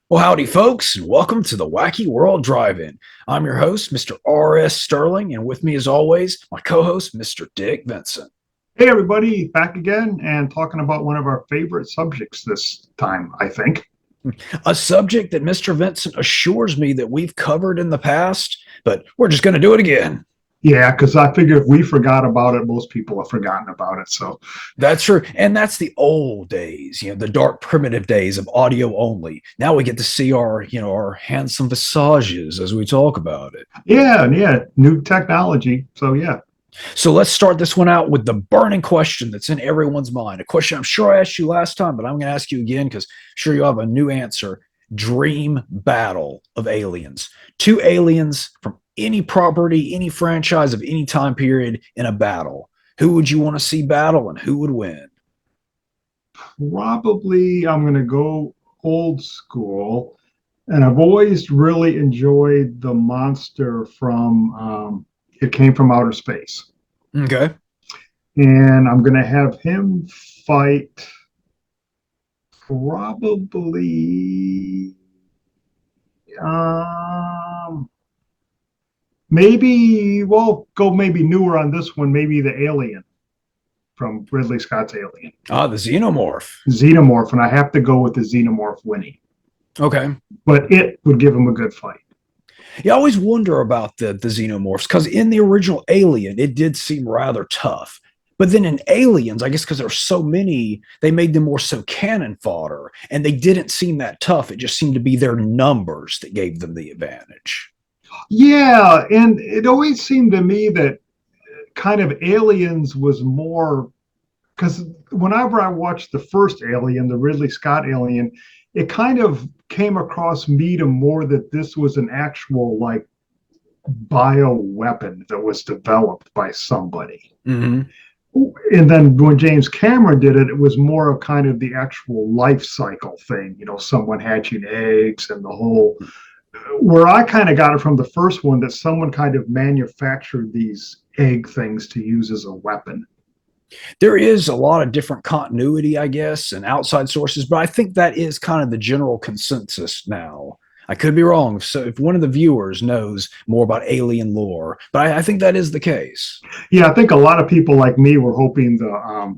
Well, howdy, folks, and welcome to the Wacky World Drive-In. I'm your host, Mr. R.S. Sterling, and with me, as always, my co-host, Mr. Dick Vincent. Hey, everybody, back again and talking about one of our favorite subjects this time, I think. A subject that Mr. Vincent assures me that we've covered in the past, but we're just going to do it again. Yeah, because I figure if we forgot about it, most people have forgotten about it. So, That's true, and that's the old days, the dark primitive days of audio only. Now we get to see our handsome visages as we talk about it. yeah, new technology. So, yeah. So let's start this one out with the burning question that's in everyone's mind. A question I'm sure I asked you last time, but I'm going to ask you again because I'm sure you'll have a new answer. Dream battle of aliens. Two aliens from any property, any franchise of any time period in a battle. Who would you want to see battle and who would win? Probably I'm going to go old school. And I've always really enjoyed the monster from It Came from Outer Space. Okay. And I'm going to have him fight probably um maybe go maybe newer on this one, maybe the alien from Ridley Scott's Alien. Ah, the xenomorph. Xenomorph, and I have to go with the xenomorph winning. Okay. But it would give him a good fight. You always wonder about the xenomorphs because in the original Alien, it did seem rather tough. But then in Aliens, I guess because there were so many, they made them more so cannon fodder, and they didn't seem that tough. It just seemed to be their numbers that gave them the advantage. Yeah, and it always seemed to me that kind of Aliens was more because whenever I watched the first Alien, the Ridley Scott Alien, it kind of came across me to more that this was an actual like bio weapon that was developed by somebody. Mm-hmm. And then when James Cameron did it, it was more of kind of the actual life cycle thing, someone hatching eggs and the whole. Where I kind of got it from the first one that someone kind of manufactured these egg things to use as a weapon. There is a lot of different continuity, I guess, and outside sources, but I think that is kind of the general consensus now. I could be wrong. So if one of the viewers knows more about alien lore, but I think that is the case. Yeah, I think a lot of people like me were hoping the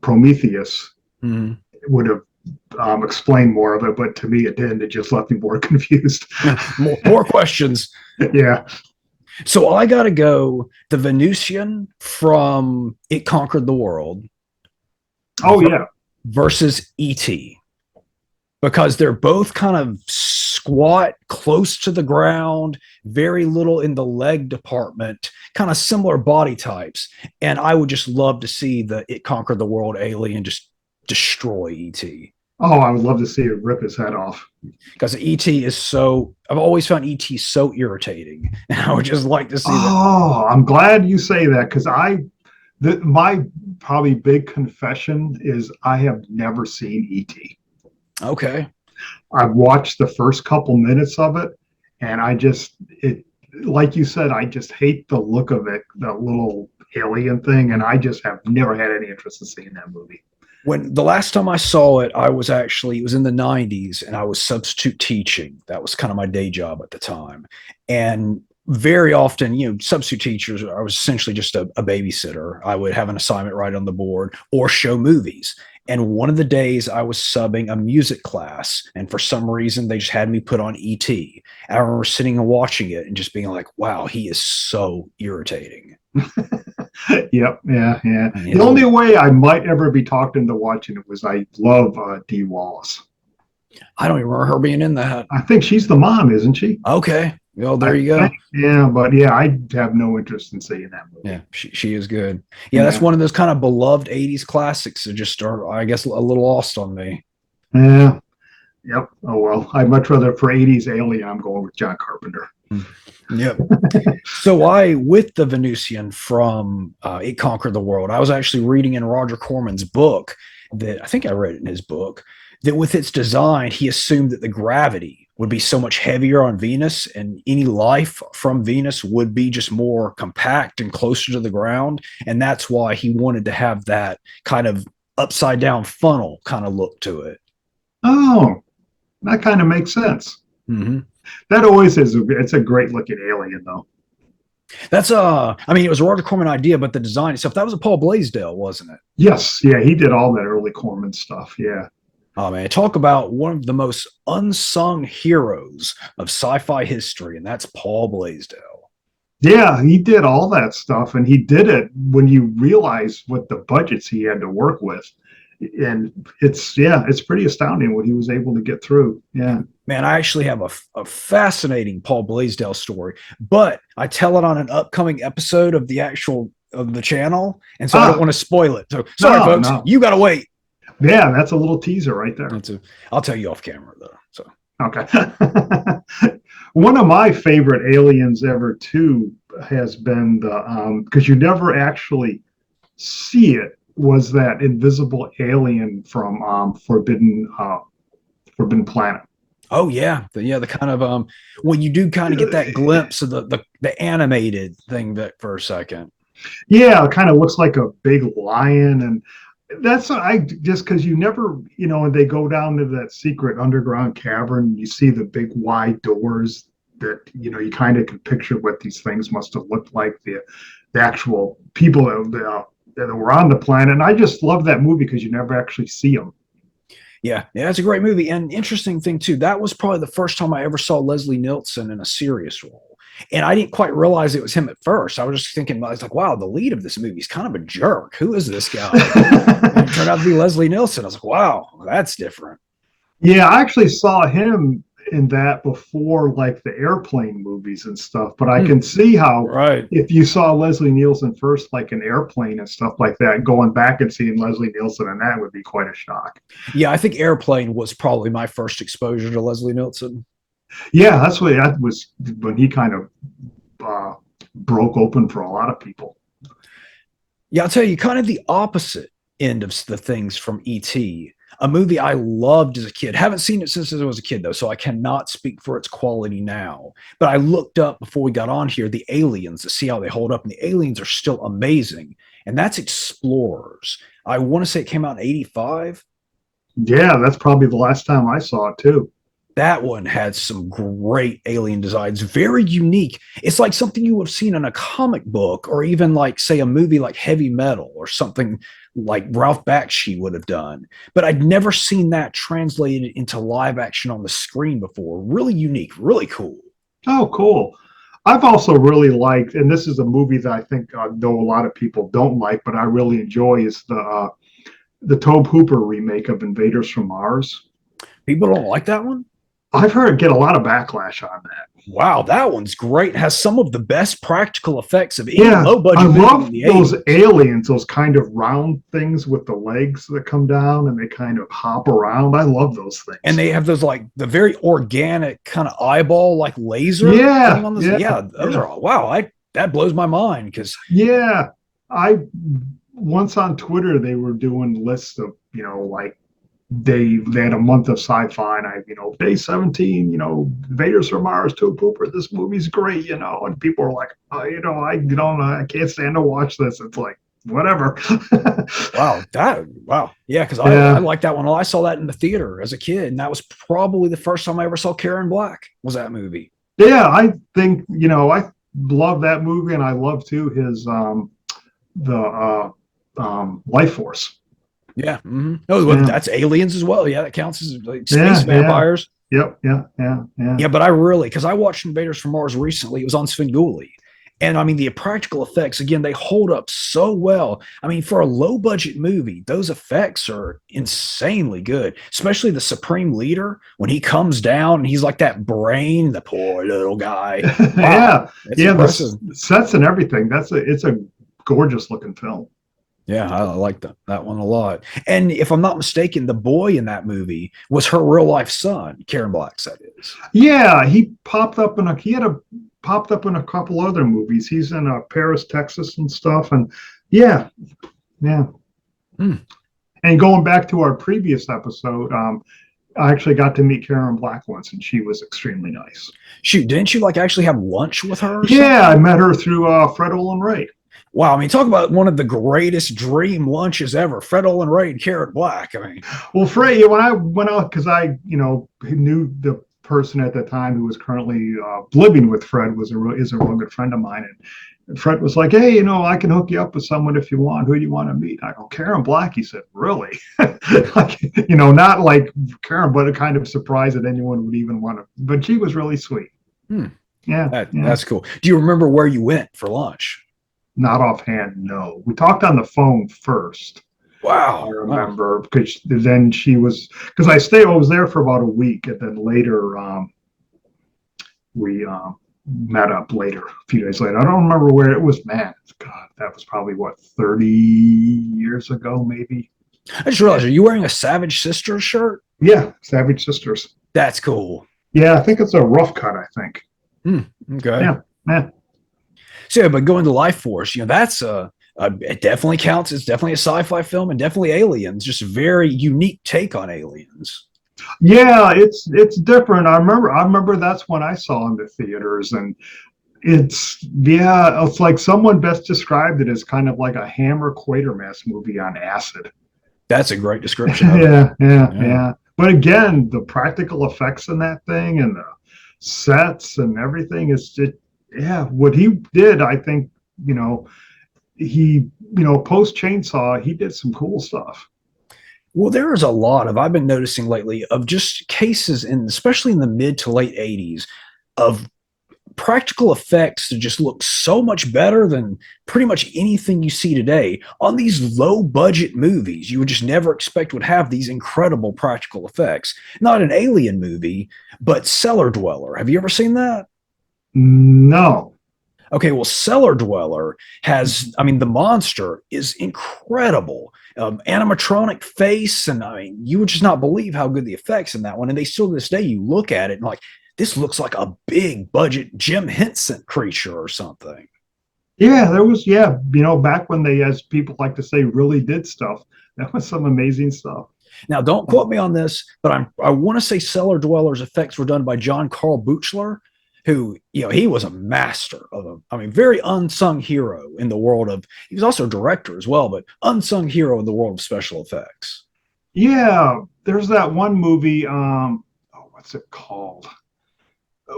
Prometheus Mm-hmm. would have explained more of it, but to me it didn't. It just left me more confused. More questions. Yeah. So I got to go the Venusian from It Conquered the World Oh yeah. versus E.T. because they're both kind of squat, close to the ground, very little in the leg department, kind of similar body types. And I would just love to see the It Conquered the World alien just destroy ET. Oh, I would love to see it rip his head off. Because ET is so, I've always found ET so irritating. And I would just like to see that. Oh, I'm glad you say that because my probably big confession is I have never seen ET. Okay. I've watched the first couple minutes of it, and it like you said, I just hate the look of it, that little alien thing, and I just have never had any interest in seeing that movie. When the last time I saw it, it was in the 90s and I was substitute teaching. That was kind of my day job at the time. And very often, substitute teachers, I was essentially just a babysitter. I would have an assignment right on the board or show movies. And one of the days I was subbing a music class, and for some reason they just had me put on ET. And I remember sitting and watching it and just being like, wow, he is so irritating. Yep, yeah. You The know, only way I might ever be talked into watching it was I love Dee Wallace. I don't even remember her being in that. I think she's the mom, isn't she? Okay. Well, there I you go. think, yeah, but yeah, I have no interest in seeing that movie. Yeah, she is good. Yeah, that's Yeah, one of those kind of beloved 80s classics that just are, I guess, a little lost on me. yeah, yep. Oh well, I'd much rather for '80s Alien. I'm going with John Carpenter. Mm. Yep. So with the Venusian from It Conquered the World, I was actually reading in Roger Corman's book that I think I read it in his book that with its design, he assumed that the gravity would be so much heavier on Venus and any life from Venus would be just more compact and closer to the ground. And that's why he wanted to have that kind of upside down funnel kind of look to it. Oh, That kind of makes sense. Hmm. That always is. It's a great looking alien, though. That's I mean, it was a Roger Corman idea, but the design itself, that was a Paul Blaisdell, wasn't it? Yes, yeah, he did all that early Corman stuff. Yeah, Oh man, talk about one of the most unsung heroes of sci-fi history, and that's Paul Blaisdell. yeah, he did all that stuff, and he did it when you realize what the budgets he had to work with, and it's pretty astounding what he was able to get through. Yeah. Man, I actually have a fascinating Paul Blaisdell story, but I tell it on an upcoming episode of the actual of the channel, and so I don't Ah, want to spoil it. So sorry, no, folks, no. you got to wait. Yeah, that's a little teaser right there. I'll tell you off camera though. So Okay. One of my favorite aliens ever too has been the because you never actually see it was that invisible alien from Forbidden Planet. oh yeah, the kind of when you do kind of get that glimpse of the animated thing that for a second. Yeah, it kind of looks like a big lion, and that's I just because you never, and they go down to that secret underground cavern, you see the big wide doors that you kind of can picture what these things must have looked like, the actual people that were on the planet. And I just love that movie because you never actually see them. Yeah, it's a great movie. And interesting thing too, that was probably the first time I ever saw Leslie Nielsen in a serious role. And I didn't quite realize it was him at first. I was just thinking, I was like, wow, the lead of this movie is kind of a jerk. Who is this guy? And it turned out to be Leslie Nielsen. I was like, wow, that's different. Yeah, I actually saw him in that before, like the airplane movies and stuff. But I Hmm, can see how right. if you saw Leslie Nielsen first, like an airplane and stuff like that, going back and seeing Leslie Nielsen and that would be quite a shock. Yeah, I think Airplane was probably my first exposure to Leslie Nielsen. Yeah, that's what that was when he kind of uh, broke open for a lot of people. Yeah, I'll tell you, kind of the opposite end of the things from E.T., a movie I loved as a kid. Haven't seen it since I was a kid, though, so I cannot speak for its quality now. But I looked up before we got on here the aliens to see how they hold up, and the aliens are still amazing. And that's Explorers. I want to say it came out in 85. Yeah, that's probably the last time I saw it too. That one had some great alien designs, very unique. It's like something you would have seen in a comic book, or even like, say, a movie like Heavy Metal or something like Ralph Bakshi would have done. But I'd never seen that translated into live action on the screen before. Really unique, really cool. Oh, cool. I've also really liked, and this is a movie that I think though a lot of people don't like, but I really enjoy is the Tobe Hooper remake of Invaders from Mars. People don't like that one. I've heard it get a lot of backlash on that. Wow, that one's great. It has some of the best practical effects of any Yeah, low I budget movie in love the those 80s. aliens, those kind of round things with the legs that come down and they kind of hop around. I love those And things. they have those like the very organic kind of eyeball like laser thing Yeah, on this. yeah, Yeah, those yeah, are wow. That blows my mind because yeah. I once on Twitter they were doing lists of like they had a month of sci-fi and I day 17 Invaders from Mars to Cooper, this movie's great, and people are like, oh, I don't know, I can't stand to watch this. It's like whatever. wow, yeah, because I Yeah, like that one. I saw that in the theater as a kid, and that was probably the first time I ever saw Karen Black. Was that movie? yeah, I think I love that movie, and I love too his the Life Force. Yeah. Mm-hmm. Oh, well, Yeah, that's aliens as well. Yeah, that counts as like space yeah, yeah, vampires. yep, yeah, yeah, yeah. Yeah, but I really because I watched Invaders from Mars recently. It was on Svengoolie. And I mean, the practical effects, again, they hold up so well. I mean, for a low budget movie, those effects are insanely good, especially the Supreme Leader when he comes down and he's like that brain, the poor little guy. Wow, Yeah, it's yeah, the impressive. sets and everything. It's a gorgeous looking film. Yeah, I like that one a lot. And if I'm not mistaken, the boy in that movie was her real life son, Karen Black's, that is. Yeah, he had a popped up in a couple other movies. He's in Paris, Texas, and stuff. And yeah, yeah. Hmm. And going back to our previous episode, I actually got to meet Karen Black once, and she was extremely nice. Shoot, didn't you like actually have lunch with her or Yeah, I something? met her through Fred Olin Ray. Wow, I mean, talk about one of the greatest dream lunches ever. Fred Olin Ray and Carrot Black. I mean, Well, Frey, yeah, when I went out, because I, knew the person at the time who was currently living with Fred is a real good friend of mine, and Fred was like, "Hey, I can hook you up with someone if you want. Who do you want to meet?" I go, "Karen Black." He said, "Really?" Like, not like Karen, but a kind of surprise that anyone would even want to. But she was really sweet. hmm, Yeah, yeah. that's cool. Do you remember where you went for lunch? Not offhand, no. We talked on the phone first. I Wow. Wow. remember because then because I was there for about a week, and then later we met up later, a few days later. I don't remember where it was. Man, God, that was probably what 30 years ago, maybe. I just Yeah, realized, are you wearing a Savage Sisters shirt? yeah, Savage Sisters. That's cool. Yeah, I think it's a rough cut. I think. Hmm, okay. Yeah, yeah, So, yeah, but going to Life Force, that's it definitely counts. It's definitely a sci-fi film, and definitely aliens. Just a very unique take on aliens. yeah. It's different. I remember that's when I saw in the theaters, and it's like someone best described it as kind of like a Hammer Quatermass movie on acid. That's a great description of it. Yeah, yeah, Yeah. yeah. But again, the practical effects in that thing and the sets and everything is just, yeah, what he did, I think, you know, post Chainsaw, he did some cool stuff. Well, there is a lot of I've been noticing lately of just cases in especially in the mid to late 80s of practical effects that just look so much better than pretty much anything you see today on these low budget movies you would just never expect would have these incredible practical effects. Not an alien movie, but Cellar Dweller. Have you ever seen that? No. Okay, well, Cellar Dweller has, I mean, the monster is incredible. Animatronic face, and I mean, you would just not believe how good the effects in that one. And they still to this day, you look at it and like, this looks like a big budget Jim Henson creature or something. Yeah, there was, yeah, back when they, as people like to say, really did stuff. That was some amazing stuff. Now, don't quote me on this, but I want to say Cellar Dweller's effects were done by John Carl Buchler, who he was a master of I mean, very unsung hero in the world of. He was also a director as well, but unsung hero in the world of special effects. Yeah, there's that one movie, oh, what's it called?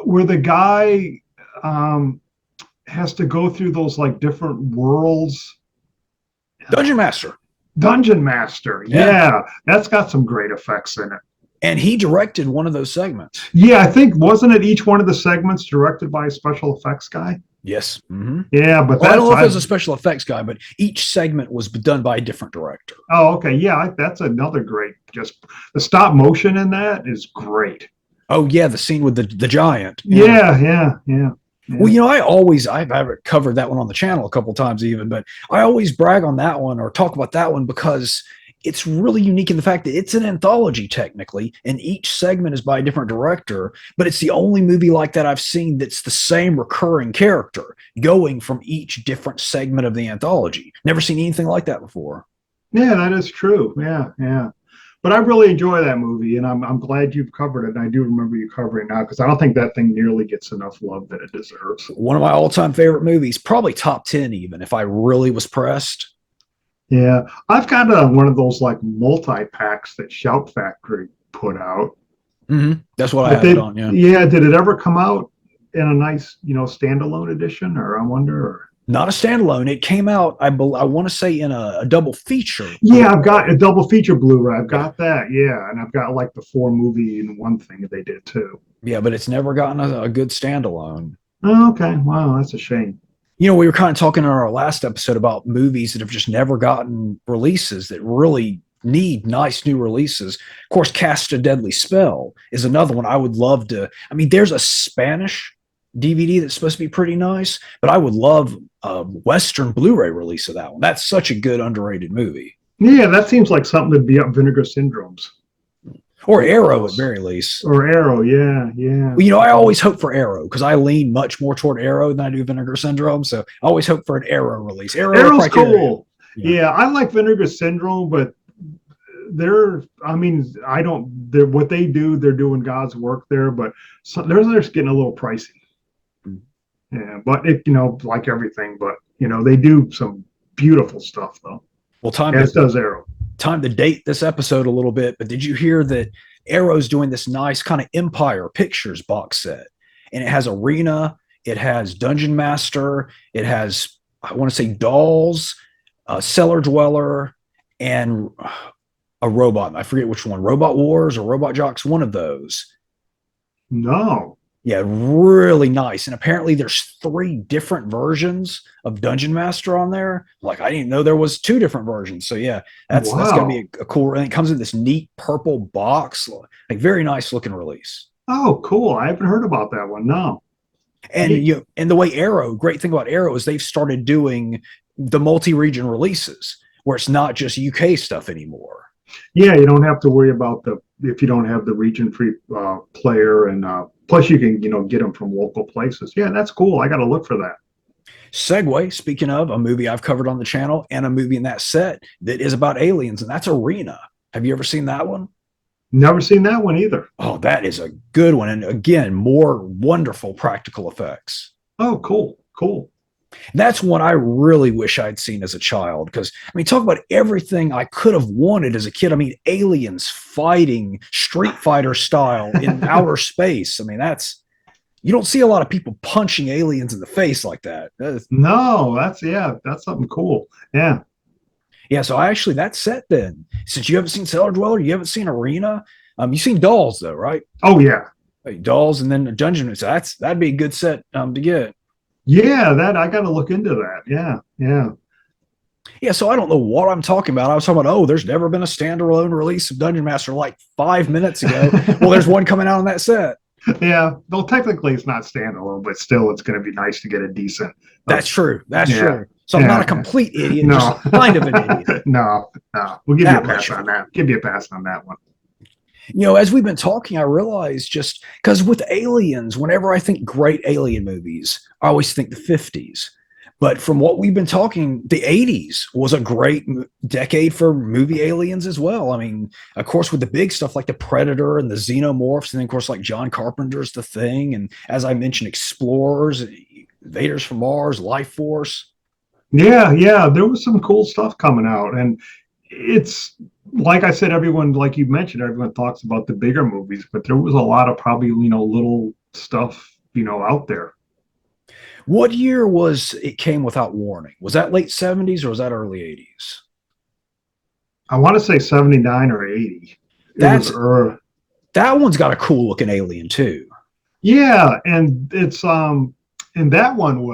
Where the guy has to go through those like different worlds. Dungeon Master. Dungeon Master. Yeah. Yeah, that's got some great effects in it. And he directed one of those segments. Yeah, I think wasn't it each one of the segments directed by a special effects guy? Yes. Mm-hmm. Yeah, but Well, I don't that's know if it was a special effects guy, but each segment was done by a different director. oh, okay. Yeah, that's another great. Just the stop motion in that is great. Oh yeah, the scene with the giant. Yeah. Yeah, yeah, yeah. Yeah. Well, I've covered that one on the channel a couple times even, but I always brag on that one or talk about that one because it's really unique in the fact that it's an anthology technically, and each segment is by a different director, but it's the only movie like that I've seen that's the same recurring character going from each different segment of the anthology. Never seen anything like that before. Yeah, that is true. Yeah, yeah. But I really enjoy that movie, and I'm glad you've covered it. And I do remember you covering it now because I don't think that thing nearly gets enough love that it deserves. One of my all-time favorite movies, probably top 10 even if I really was pressed. Yeah, I've got one of those like multi packs that Shout Factory put out. Mm-hmm. That's what I But have it on. Yeah. yeah, did it ever come out in a nice, standalone edition? Or I wonder. Or... Not a standalone. It came out, I want to say, in a double feature. Yeah, I've got a double feature Blu-ray. I've Yeah. got that. Yeah, and I've got like the 4 movie in one thing that they did too. Yeah, but it's never gotten a good standalone. Oh, okay, wow, that's a shame. We were kind of talking in our last episode about movies that have just never gotten releases that really need nice new releases. Of course, Cast a Deadly Spell is another one I would love to. I mean, there's a Spanish DVD that's supposed to be pretty nice, but I would love a Western Blu-ray release of that one. That's such a good underrated movie. Yeah, that seems like something that'd be up Vinegar Syndrome's. Or Arrow at very least. Or Arrow, yeah, yeah. Well, I always hope for Arrow because I lean much more toward Arrow than I do Vinegar Syndrome. So I always hope for an Arrow release. Arrow's cool. Yeah. Yeah, I like Vinegar Syndrome, but I mean, I don't, what they do, they're doing God's work there, but they're just getting a little pricey. Yeah, but it, like everything, but they do some beautiful stuff though, Well, as does Arrow. time to date this episode a little bit, but did you hear that Arrow's doing this nice kind of Empire Pictures box set? And it has Arena, it has Dungeon Master, it has, I want to say, Dolls, Cellar Dweller, and a robot. I forget which one, Robot Wars or Robot Jocks, one of those. No. Yeah, really nice. And apparently there's 3 different versions of Dungeon Master on there. Like I didn't know there was 2 different versions. So yeah, that's gonna be Wow. a cool. And it comes in this neat purple box, like very nice looking release. Oh, cool. I haven't heard about that one. No. And and the way Arrow, great thing about Arrow is they've started doing the multi-region releases where it's not just UK stuff anymore. Yeah, you don't have to worry about if you don't have the region free player, and plus you can get them from local places. Yeah, that's cool. I got to look for that. Segue, speaking of a movie I've covered on the channel and a movie in that set that is about aliens, and that's Arena. Have you ever seen that one? Never seen that one either. Oh, that is a good one. And again, more wonderful practical effects. Oh, cool. Cool. That's one I really wish I'd seen as a child. Because, I mean, talk about everything I could have wanted as a kid. I mean, aliens fighting Street Fighter style in outer space. I mean, you don't see a lot of people punching aliens in the face like that. No, that's something cool. Yeah. Yeah, so that's set then. Since you haven't seen Cellar Dweller, you haven't seen Arena. You've seen Dolls though, right? Oh yeah. Dolls and then a Dungeon. So that'd be a good set to get. Yeah, that I got to look into that. Yeah, yeah. Yeah, so I don't know what I'm talking about. I was talking about, oh, there's never been a standalone release of Dungeon Master like 5 minutes ago. Well, there's one coming out on that set. Yeah, well, technically it's not standalone, but still, it's going to be nice to get a decent. That's true. That's true. So I'm not a complete idiot. No, just kind of an idiot. No, we'll give you a pass on that. Give you a pass on that one. As we've been talking, I realized just because with aliens, whenever I think great alien movies, I always think the 50s. But from what we've been talking, the 80s was a great decade for movie aliens as well. I mean, of course, with the big stuff like the Predator and the Xenomorphs, and then, of course, like John Carpenter's The Thing. And as I mentioned, Explorers, Invaders from Mars, Life Force. Yeah, there was some cool stuff coming out. And it's like I said, like you mentioned, everyone talks about the bigger movies, but there was a lot of probably, little stuff, out there. What year was It Came Without Warning? Was that late 70s or was that early 80s? I want to say 79 or 80. That one's got a cool looking alien too. Yeah, and it's and that one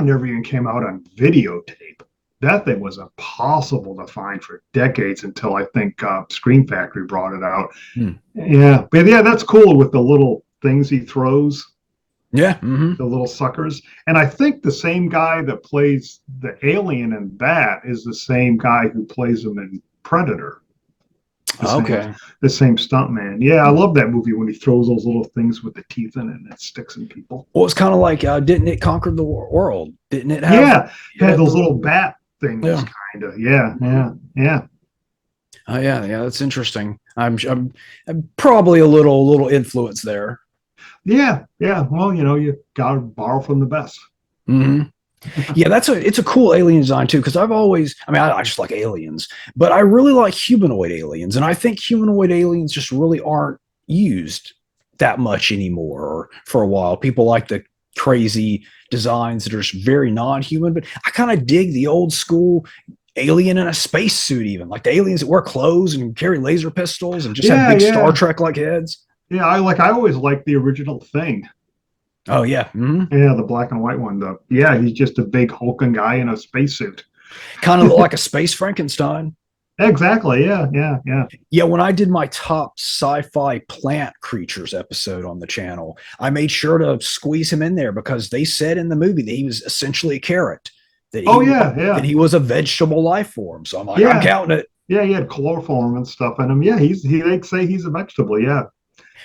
never even came out on videotape. That thing was impossible to find for decades until I think Screen Factory brought it out. Yeah, but yeah, that's cool with the little things he throws. Yeah, the little suckers. And I think the same guy that plays the alien in that is the same guy who plays him in Predator. The same stuntman. Yeah, I love that movie when he throws those little things with the teeth in it and it sticks in people. Well, it's kind of like, didn't it conquer the world? Didn't it have? Yeah, had those little bat things, kind of. Yeah. Oh yeah, that's interesting. I'm probably a little influence there. Yeah. Well, you gotta borrow from the best. Mm-hmm. Yeah, it's a cool alien design too. Because I just like aliens, but I really like humanoid aliens, and I think humanoid aliens just really aren't used that much anymore. Or for a while, people like the crazy designs that are just very non-human. But I kind of dig the old school alien in a spacesuit, even like the aliens that wear clothes and carry laser pistols and just have big Star Trek like heads. Yeah, I always liked the original Thing. Oh yeah, yeah, the black and white one. He's just a big hulking guy in a spacesuit. Kind of like a space Frankenstein. Exactly. Yeah. Yeah, when I did my top sci-fi plant creatures episode on the channel, I made sure to squeeze him in there because they said in the movie that he was essentially a carrot. That he was a vegetable life form. So I'm like, I'm counting it. Yeah, he had chloroform and stuff in him. Yeah, they say he's a vegetable. Yeah.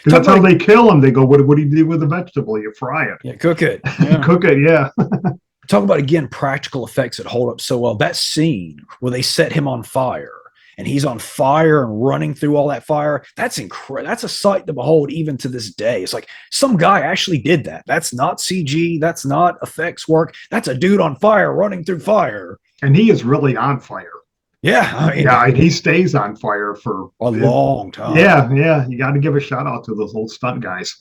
Because that's how they kill him. They go, what do you do with a vegetable? You fry it. Yeah, cook it. Yeah. Cook it, yeah. Talk about, again, practical effects that hold up so well. That scene where they set him on fire and he's on fire and running through all that fire. That's incredible. That's a sight to behold even to this day. It's like some guy actually did that. That's not CG. That's not effects work. That's a dude on fire running through fire. And he is really on fire. Yeah, I mean, Yeah, he stays on fire for a long time. Yeah. You got to give a shout out to those old stunt guys.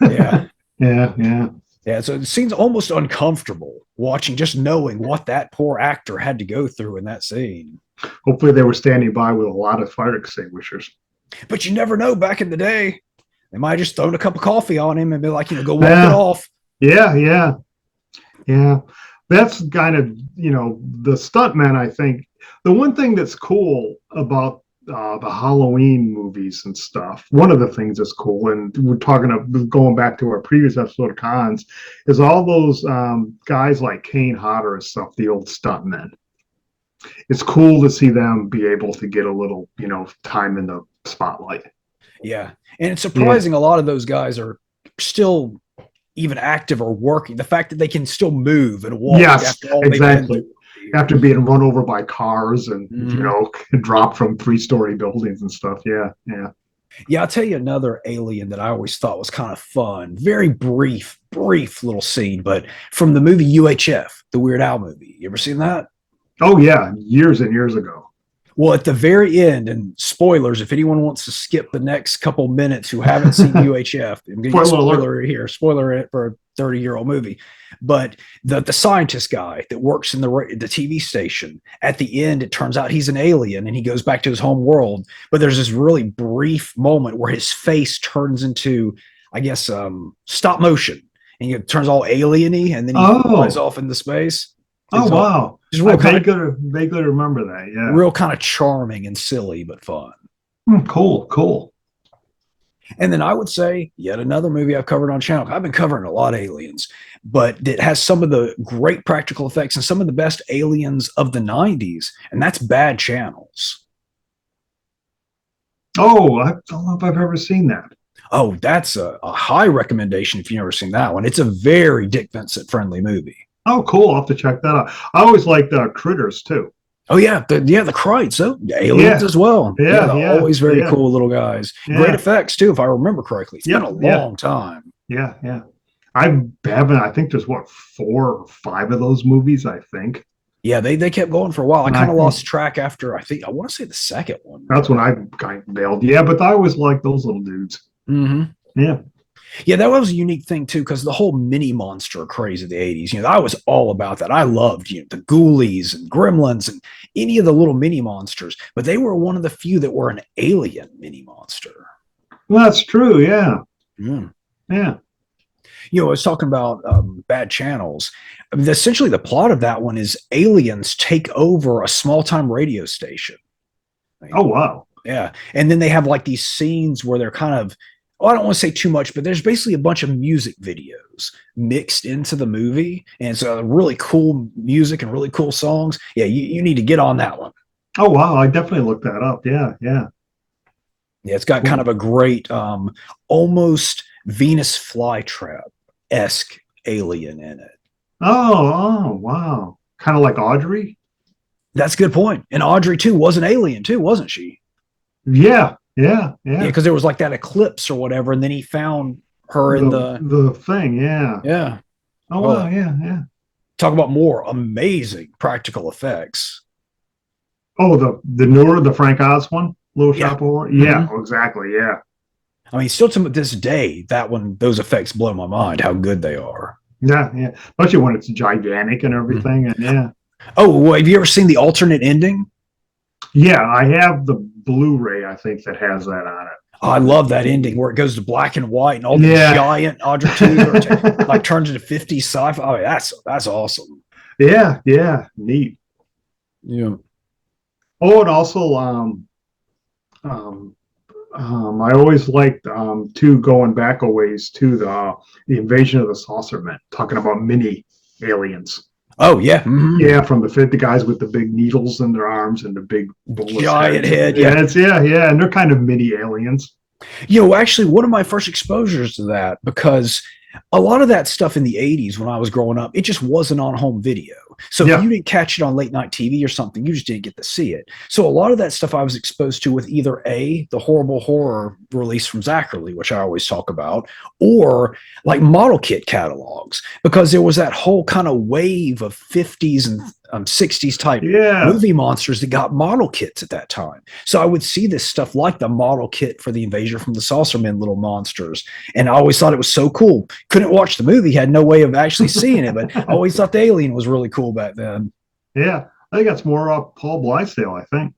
Yeah. Yeah. Yeah, so it seems almost uncomfortable watching, just knowing what that poor actor had to go through in that scene. Hopefully they were standing by with a lot of fire extinguishers. But you never know. Back in the day, they might have just thrown a cup of coffee on him and be like, go walk it off. Yeah. That's kind of, the stuntmen, I think. The one thing that's cool about the Halloween movies and stuff, one of the things that's cool, and we're going back to our previous episode of cons, is all those guys like Kane Hodder and stuff, the old stuntmen. It's cool to see them be able to get a little, time in the spotlight. Yeah. And it's surprising a lot of those guys are still even active or working. The fact that they can still move and walk. Yes, exactly. After being run over by cars and dropped from 3-story buildings and stuff. Yeah. I'll tell you another alien that I always thought was kind of fun. Very brief little scene, but from the movie UHF, the Weird Al movie. You ever seen that? Oh yeah, years and years ago. Well, at the very end, and spoilers, if anyone wants to skip the next couple minutes who haven't seen UHF, I'm going to spoiler here, spoiler it for a 30-year-old movie. But the scientist guy that works in the TV station, at the end, it turns out he's an alien and he goes back to his home world. But there's this really brief moment where his face turns into, I guess, stop motion, and it turns all alien-y, and then he flies off into space. Wow. I vaguely remember that. Yeah. Real kind of charming and silly, but fun. Cool. And then I would say yet another movie I've covered on channel. I've been covering a lot of aliens, but it has some of the great practical effects and some of the best aliens of the 90s. And that's Bad Channels. Oh, I don't know if I've ever seen that. Oh, that's a high recommendation if you've never seen that one. It's a very Dick Vincent friendly movie. Oh, cool. I'll have to check that out. I always liked Critters, too. Oh, yeah. The Krites. So aliens as well. Yeah. Always very cool little guys. Yeah. Great effects, too, if I remember correctly. It's been a long time. Yeah. I think there's, 4 or 5 of those movies, I think. Yeah, they kept going for a while. I kind of lost track after, I want to say the second one. That's when I kind of nailed. Yeah, but I always liked those little dudes. Mm-hmm. Yeah. Yeah, that was a unique thing, too, because the whole mini monster craze of the 80s, I was all about that. I loved, the Ghoulies and Gremlins and any of the little mini monsters, but they were one of the few that were an alien mini monster. Well, that's true, yeah. Yeah. I was talking about Bad Channels. I mean, essentially, the plot of that one is aliens take over a small-time radio station. Oh, wow. Yeah, and then they have, these scenes where they're kind of, I don't want to say too much, but there's basically a bunch of music videos mixed into the movie. And it's really cool music and really cool songs. Yeah, you need to get on that one. Oh, wow. I definitely looked that up. Yeah. Yeah, it's got kind of a great, almost Venus flytrap-esque alien in it. Oh, wow. Kind of like Audrey? That's a good point. And Audrey, too, was an alien, too, wasn't she? Yeah. Because there was that eclipse or whatever, and then he found her in the thing. Yeah. Oh, wow. Yeah. Talk about more amazing practical effects. Oh, the Frank Oz one, Little Shop of Horrors. Yeah, exactly. Yeah. I mean, still to this day, those effects blow my mind how good they are. Yeah. Especially when it's gigantic and everything. And yeah. Oh, well, have you ever seen the alternate ending? Yeah, I have the Blu-ray, I think, that has that on it. Oh, I love that ending where it goes to black and white and all the giant Audrey 2 turns into 50s sci-fi. Oh, that's awesome. Yeah, neat. Yeah. Oh, and also, I always liked too, going back a ways to the Invasion of the Saucer Men, talking about mini aliens. Oh yeah, yeah, from the guys with the big needles in their arms and the big giant head. Yeah, and they're kind of mini aliens. Actually, one of my first exposures to that, because a lot of that stuff in the 80s when I was growing up, it just wasn't on home video. So if Yeah. you didn't catch it on late night TV or something, you just didn't get to see it. So a lot of that stuff I was exposed to with either A, the horrible horror release from Zachary, which I always talk about, or like model kit catalogs, because there was that whole kind of wave of 50s and 60s type Yeah. movie monsters that got model kits at that time. So I would see this stuff like the model kit for the Invasion from the Saucermen little monsters. And I always thought it was so cool. Couldn't watch the movie, had no way of actually seeing it, but I always thought the alien was really cool back then. Yeah. I think that's more Paul Blithedale, I think.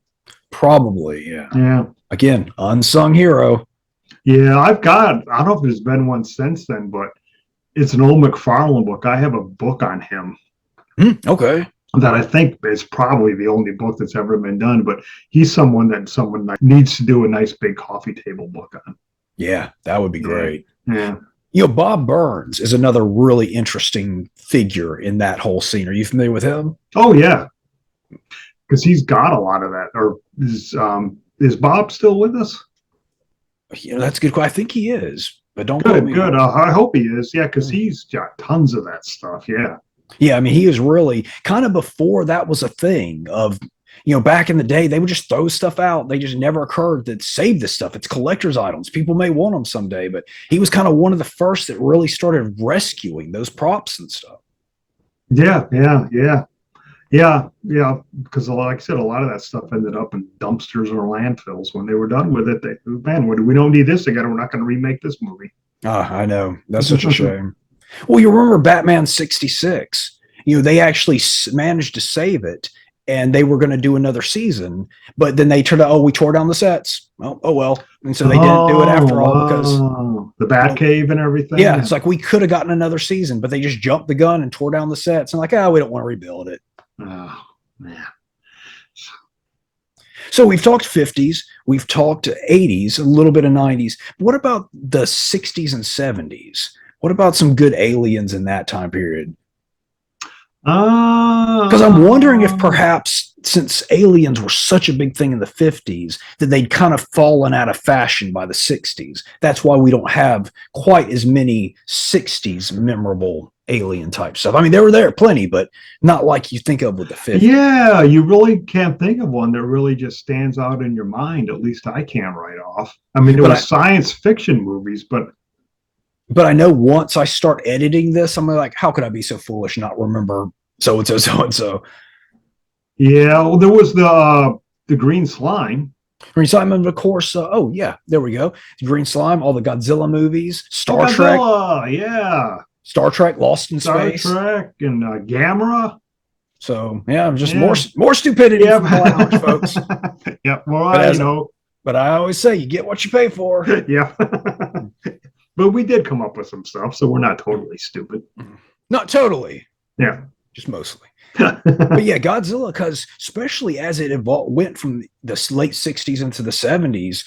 Probably, yeah. Yeah. Again, unsung hero. Yeah, I don't know if there's been one since then, but it's an old McFarlane book. I have a book on him Okay. that I think is probably the only book that's ever been done. But he's someone that needs to do a nice big coffee table book on. Yeah, that would be Yeah. great. Yeah. You know, Bob Burns is another really interesting figure in that whole scene. Are you familiar with him? Oh yeah, because he's got a lot of that. Or is Bob still with us? You know, that's a good question. I think he is, but don't quote Good, me. good. I hope he is. Yeah, because he's got tons of that stuff. Yeah. Yeah, I mean, he is really kind of before that was a thing of, you know, back in the day, they would just throw stuff out. They just never occurred that save this stuff. It's collector's items. People may want them someday, but he was kind of one of the first that really started rescuing those props and stuff. Yeah, yeah, yeah. Yeah, yeah, because like I said, a lot of that stuff ended up in dumpsters or landfills. When they were done with it, man, we don't need this again. We're not going to remake this movie. Ah, I know. That's such a shame. Well, you remember Batman 66. You know, they actually managed to save it and they were going to do another season, but then they turned out, oh, we tore down the sets. Oh well. And so they didn't do it after all because the Batcave and everything. yeah, it's like we could have gotten another season, but they just jumped the gun and tore down the sets and like, oh, we don't want to rebuild it. Oh, man. So we've talked 50s, we've talked 80s, a little bit of 90s. What about the 60s and 70s? What about some good aliens in that time period? Because I'm wondering if perhaps since aliens were such a big thing in the 50s, that they'd kind of fallen out of fashion by the 60s. That's why we don't have quite as many 60s memorable alien type stuff. I mean, they were there plenty, but not like you think of with the 50s. Yeah, you really can't think of one that really just stands out in your mind. At least I can right off. I mean, there were science fiction movies, but I know once I start editing this, I'm like, how could I be so foolish not remember so and so, so and so? Yeah, well, there was the green slime. Green Slime, of course. Oh yeah, there we go. Green Slime, all the Godzilla movies, Star Trek, yeah, Star Trek, Lost in Star Space, Trek, and Gamera. So yeah, just more stupidity from the lounge, folks. Yeah, well, you know. But I always say you get what you pay for. Yeah. But we did come up with some stuff, so we're not totally stupid. Not totally. Yeah. Just mostly. But yeah, Godzilla, because especially as it went from the late 60s into the 70s,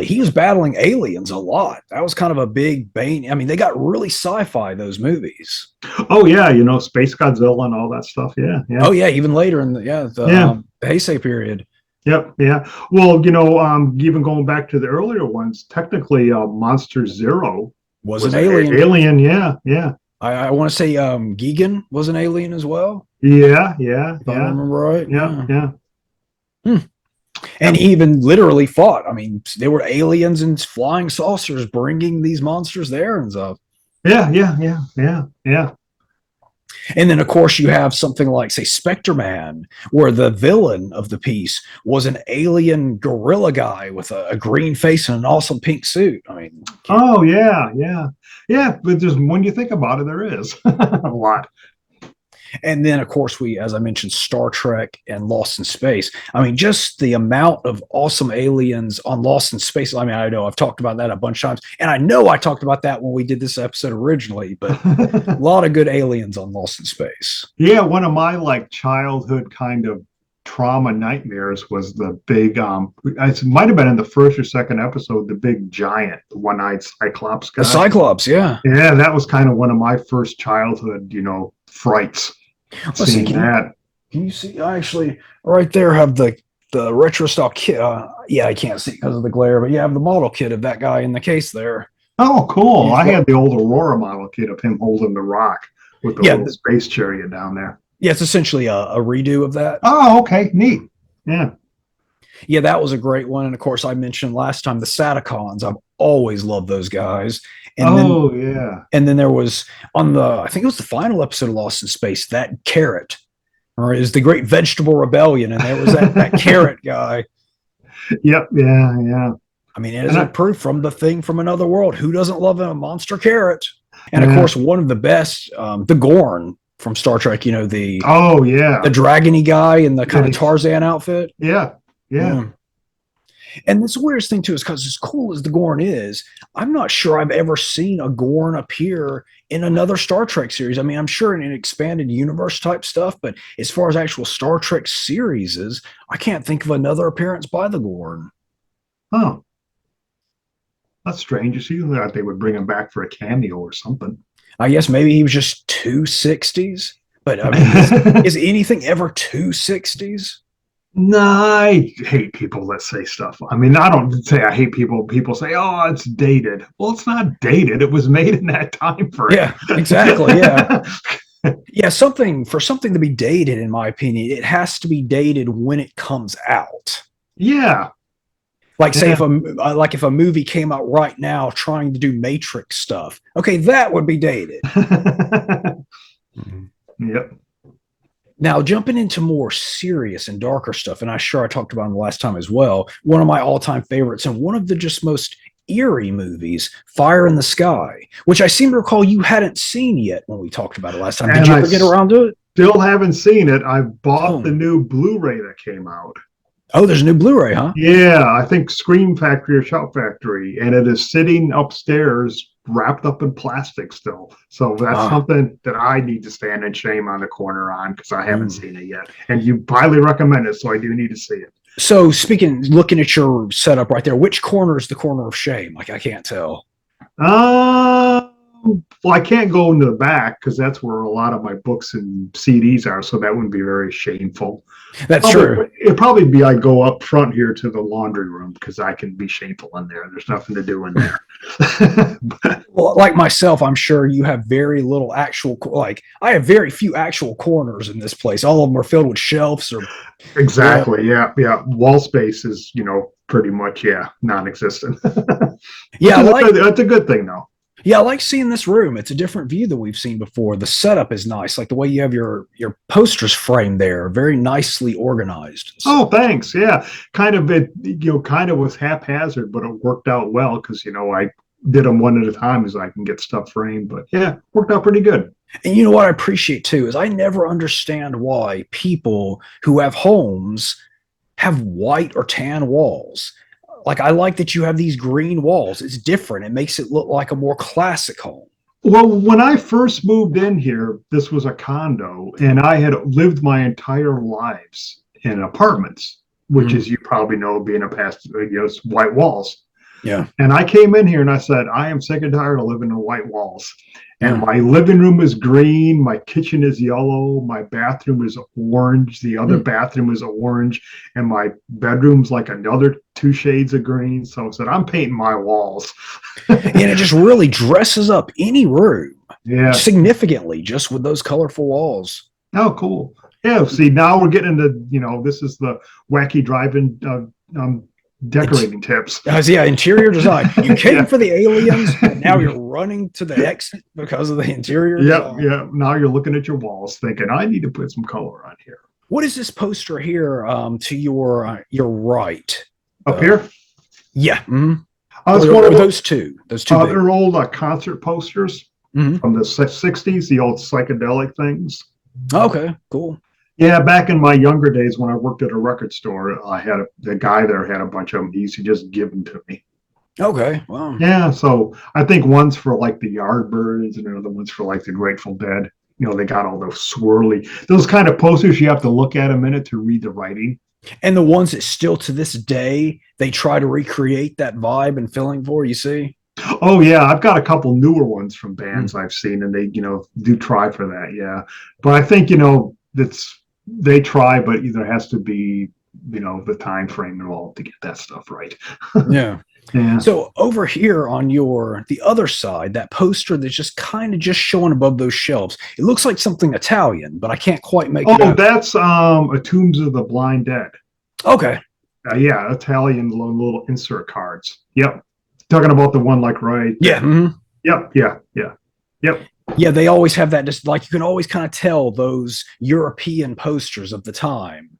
he was battling aliens a lot. That was kind of a big bane. I mean, they got really sci-fi, those movies. Oh yeah, you know, Space Godzilla and all that stuff. Yeah, yeah. Oh yeah, even later in the Heisei period. Yep, yeah. Well, you know, even going back to the earlier ones, technically Monster Zero was an alien. Alien, yeah, yeah. I want to say Gigan was an alien as well. Yeah, yeah, if I remember right. Yeah. And he even literally fought. I mean, there were aliens and flying saucers bringing these monsters there and stuff. Yeah. And then, of course, you have something like, say, Spectre Man, where the villain of the piece was an alien gorilla guy with a green face and an awesome pink suit. I mean, oh yeah. But just when you think about it, there is a lot. And then, of course, as I mentioned, Star Trek and Lost in Space. I mean, just the amount of awesome aliens on Lost in Space. I mean, I know I've talked about that a bunch of times, and I know I talked about that when we did this episode originally, but a lot of good aliens on Lost in Space. Yeah, one of my childhood kind of trauma nightmares was the big it might have been in the first or second episode, the big giant, the one-eyed Cyclops guy. The Cyclops, yeah. Yeah, that was kind of one of my first childhood, frights. Let's see, can you see? I actually right there have the retro style kit. Yeah, I can't see because of the glare, but you have the model kit of that guy in the case there. Oh, cool. He's I had the old Aurora model kit of him holding the rock with the yeah, little space chariot down there. yeah, it's essentially a redo of that. Oh, okay. Neat. Yeah. Yeah, that was a great one. And of course, I mentioned last time the Saticons. I've always loved those guys. And then Oh, yeah. and then there was on the I think it was the final episode of Lost in Space, that carrot, or is the Great Vegetable Rebellion, and there was that carrot guy. Yep. Yeah. Yeah. I mean, it is And a proof from the thing from another world. Who doesn't love a monster carrot? And of yeah. course, one of the best, the Gorn from Star Trek. You know, Oh, the yeah. dragony guy in the kind And of Tarzan outfit. yeah. Yeah. Yeah. And this weirdest thing too is because as cool as the Gorn is, I'm not sure I've ever seen a Gorn appear in another Star Trek series. I mean, I'm sure in an expanded universe type stuff, but as far as actual Star Trek series is, I can't think of another appearance by the Gorn. Oh, that's strange. You see that they would bring him back for a cameo or something. I guess maybe he was just two sixties, but I mean, is anything ever two sixties? No, I hate people that say stuff. I mean, I don't say I hate people. People say, "Oh, it's dated." Well, it's not dated. It was made in that time frame. Yeah, exactly. Yeah. Yeah, something to be dated, in my opinion, it has to be dated when it comes out. Yeah, Like, say yeah. if a movie came out right now trying to do Matrix stuff, okay, that would be dated. Mhm. Yep. Now, jumping into more serious and darker stuff, and I'm sure I talked about it the last time as well. One of my all-time favorites, and one of the just most eerie movies, Fire in the Sky, which I seem to recall you hadn't seen yet when we talked about it last time. Did And you I ever get around to it? still haven't seen it. I bought the Oh, new Blu-ray that came out. oh, there's a new Blu-ray, huh? Yeah, I think Scream Factory or Shout Factory, and it is sitting upstairs wrapped up in plastic still. So that's Ah, something that I need to stand in shame on the corner on because I haven't mm. seen it yet. And you highly recommend it, so I do need to see it. So, looking at your setup right there, which corner is the corner of shame? Like, I can't tell. Well, I can't go into the back because that's where a lot of my books and CDs are, so that wouldn't be very shameful. That's true. It'd probably be I go up front here to the laundry room because I can be shameful in there. There's nothing to do in there. Well, like myself, I'm sure you have very little actual, like, I have very few actual corners in this place. All of them are filled with shelves or, yeah. Exactly. Yeah. Yeah. Wall space is, pretty much, yeah, non-existent. Yeah, That's a good thing, though. yeah, I like seeing this room. It's a different view than we've seen before. The setup is nice, like the way you have your posters framed there, very nicely organized. Oh, thanks. Yeah. Kind of was haphazard, but it worked out well because, I did them one at a time as I can get stuff framed. But yeah, worked out pretty good. And you know what I appreciate too is I never understand why people who have homes have white or tan walls. Like, I like that you have these green walls. It's different. It makes it look like a more classic home. Well, when I first moved in here, this was a condo, and I had lived my entire lives in apartments, which, Mm, as you probably know, being a past, white walls. yeah. And I came in here and I said, I am sick and tired of living in white walls. And Yeah. my living room is green, my kitchen is yellow, my bathroom is orange, the other Mm. bathroom is orange, and my bedroom's like another two shades of green. So I said, I'm painting my walls. And it just really dresses up any room Yeah. significantly just with those colorful walls. Oh, cool. Yeah. See, now we're getting into, this is the wacky driving decorating tips. Yeah, interior design. You came Yeah. for the aliens, and now you're running to the exit because of the interior Yeah. design. Yeah. Now you're looking at your walls thinking, I need to put some color on here. What is this poster here to your right? Up here? Yeah. Mhm. That's Or, one or of those two. Those two big. they're old concert posters Mhm. from the 60s, the old psychedelic things. Okay, cool. Yeah, back in my younger days when I worked at a record store, the guy there had a bunch of them. He used to just give them to me. Okay, well, Yeah, so I think one's for like the Yardbirds and another one's for like the Grateful Dead. They got all those swirly, those kind of posters you have to look at a minute to read the writing. and the ones that still to this day they try to recreate that vibe and feeling for. You see? Oh yeah, I've got a couple newer ones from Mm. bands I've seen, and they, do try for that. Yeah, but I think that's they try, but there has to be the time frame involved to get that stuff right. Yeah. Yeah. So over here on the other side, that poster that's just kind of just showing above those shelves, it looks like something Italian, but I can't quite make it Oh, out. that's a Tombs of the Blind Dead. Okay. Yeah, Italian little insert cards. Yep. Talking about the one like right Yeah. there. Mhm. Yep. Yeah. Yeah. Yep. Yeah, they always have that, just like you can always kind of tell those European posters of the time.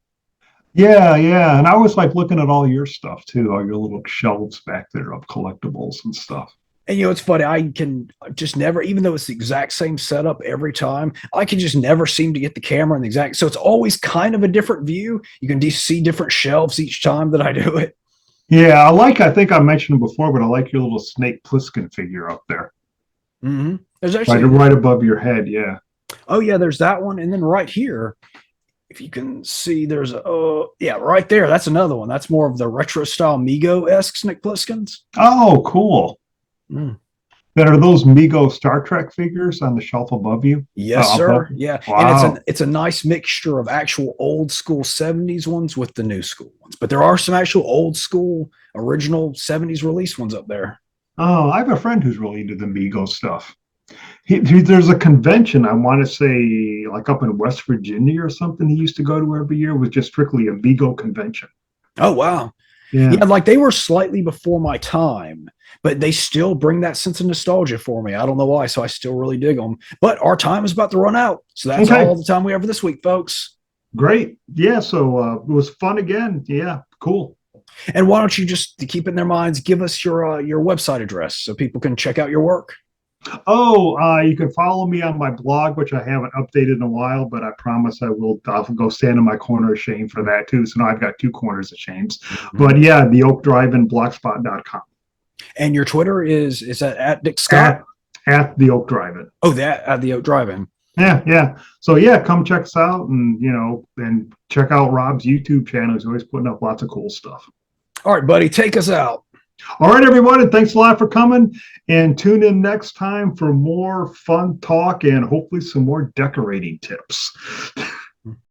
Yeah. Yeah. And I was like looking at all your stuff too, all your little shelves back there of collectibles and stuff. And it's funny, I can just never, even though it's the exact same setup every time, I can just never seem to get the camera in the exact. So it's always kind of a different view. You can see different shelves each time that I do it. Yeah. I think I mentioned it before, but I like your little Snake Plissken figure up there. There's Right, actually, right above your head. Yeah. oh yeah, there's that one. And then right here, if you can see, there's yeah, right there. That's another one. That's more of the retro style Mego esque Nick Pliskins. Oh, cool. Mm. That are those Mego Star Trek figures on the shelf above you? Yes, Above sir. you? Yeah, and Wow. it's a nice mixture of actual old school '70s ones with the new school ones. But there are some actual old school original '70s release ones up there. Oh, I have a friend who's really into the Mego stuff. There's a convention, I want to say, like up in West Virginia or something, he used to go to every year. It was just strictly a Mego convention. Oh wow, Yeah. yeah, like they were slightly before my time, but they still bring that sense of nostalgia for me. I don't know why, so I still really dig them. But our time is about to run out, so that's Okay. all the time we have for this week, folks. Great. Yeah. So it was fun again. Yeah. Cool. And why don't you just, to keep in their minds, give us your website address so people can check out your work. Oh, you can follow me on my blog, which I haven't updated in a while, but I promise I will. I'll go stand in my corner of shame for that too. So now I've got two corners of shames. Mm-hmm. But yeah, the Oak Drive and blogspot.com. And your Twitter is that at Dick At Scott? at the Oak Drive. Oh, that at the Oak Drive-In. Yeah, yeah. So yeah, come check us out, and and check out Rob's YouTube channel. He's always putting up lots of cool stuff. All right, buddy, take us out. All right, everyone, and thanks a lot for coming. And tune in next time for more fun talk and hopefully some more decorating tips.